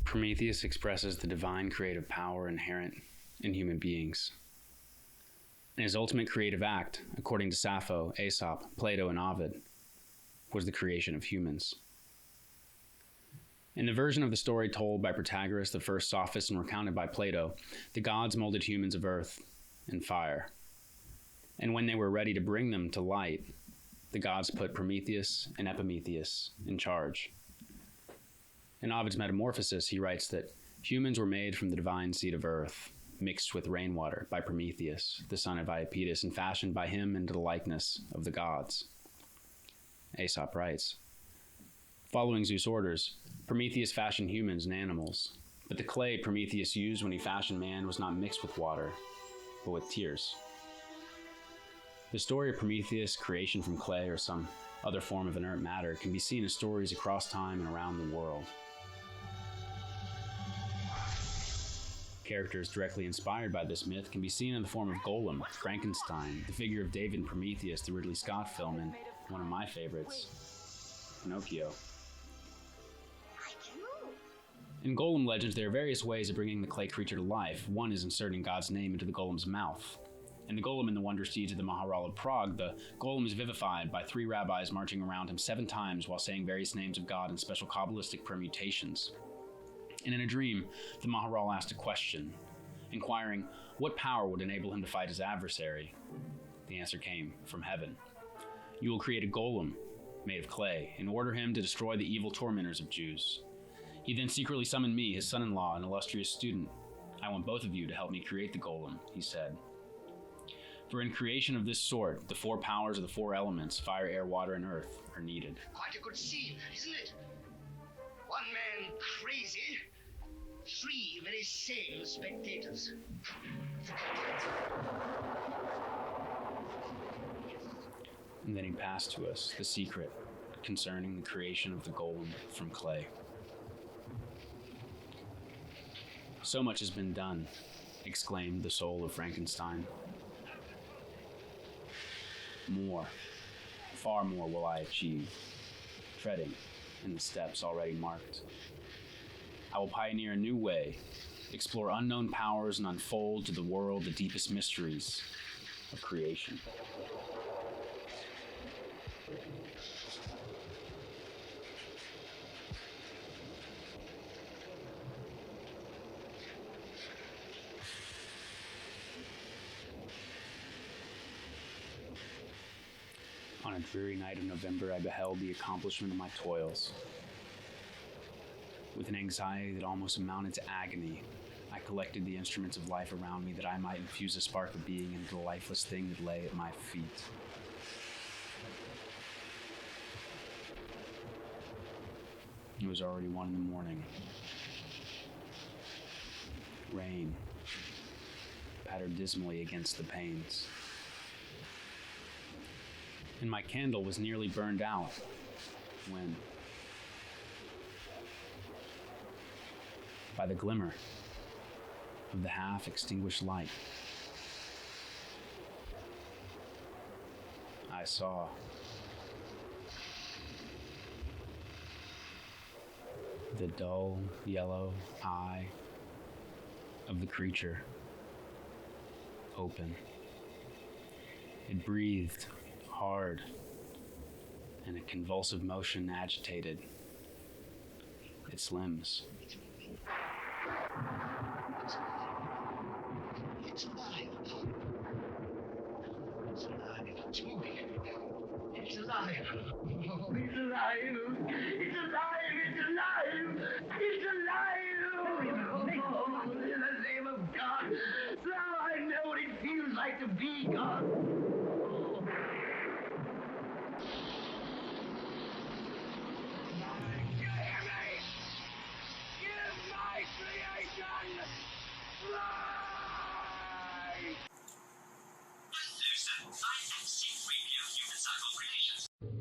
Prometheus expresses the divine creative power inherent in human beings. And his ultimate creative act, according to Sappho, Aesop, Plato, and Ovid, was the creation of humans. In the version of the story told by Protagoras, the first sophist, and recounted by Plato, the gods molded humans of earth and fire. And when they were ready to bring them to light, the gods put Prometheus and Epimetheus in charge. In Ovid's Metamorphosis, he writes that humans were made from the divine seed of earth, mixed with rainwater by Prometheus, the son of Iapetus, and fashioned by him into the likeness of the gods. Aesop writes, following Zeus' orders, Prometheus fashioned humans and animals, but the clay Prometheus used when he fashioned man was not mixed with water, but with tears. The story of Prometheus' creation from clay or some other form of inert matter can be seen in stories across time and around the world. Characters directly inspired by this myth can be seen in the form of Golem, Frankenstein, the figure of David in Prometheus, the Ridley Scott film, and one of my favorites, Pinocchio. In Golem legends, there are various ways of bringing the clay creature to life. One is inserting God's name into the Golem's mouth. In the Golem in the Wonder Seeds of the Maharal of Prague, the Golem is vivified by 3 rabbis marching around him 7 times while saying various names of God in special Kabbalistic permutations. And in a dream, the Maharal asked a question, inquiring what power would enable him to fight his adversary. The answer came from heaven. You will create a golem made of clay and order him to destroy the evil tormentors of Jews. He then secretly summoned me, his son-in-law, an illustrious student. I want both of you to help me create the golem, he said. For in creation of this sort, the 4 powers of the 4 elements, fire, air, water, and earth, are needed. Quite a good scene, isn't it? One man crazy, 3 very sane spectators. And then he passed to us the secret concerning the creation of the golem from clay. So much has been done, exclaimed the soul of Frankenstein. More, far more will I achieve, treading in the steps already marked. I will pioneer a new way, explore unknown powers, and unfold to the world the deepest mysteries of creation. On a dreary night of November, I beheld the accomplishment of my toils. With an anxiety that almost amounted to agony, I collected the instruments of life around me that I might infuse a spark of being into the lifeless thing that lay at my feet. It was already 1 a.m. Rain pattered dismally against the panes. And my candle was nearly burned out when, by the glimmer of the half-extinguished light, I saw the dull yellow eye of the creature open. It breathed hard, and a convulsive motion agitated its limbs. It's alive. It's alive. It's moving. It's alive. Oh, it's alive. It's alive. It's alive. It's alive. Oh, in the name of God. Now I know what it feels like to be God.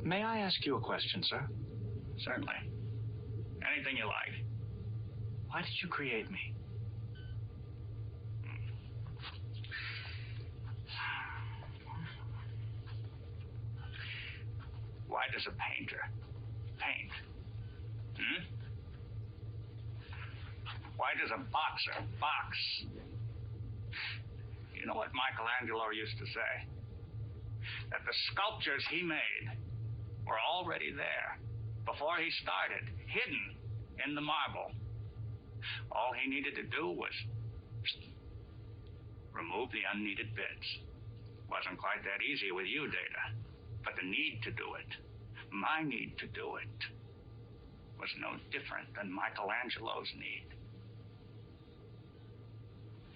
May I ask you a question, sir? Certainly. Anything you like. Why did you create me? Why does a painter paint? white as a boxer. Box. You know what Michelangelo used to say? That the sculptures he made were already there before he started, hidden in the marble. All he needed to do was remove the unneeded bits. Wasn't quite that easy with you, Data. But the need to do it, my need to do it, was no different than Michelangelo's need.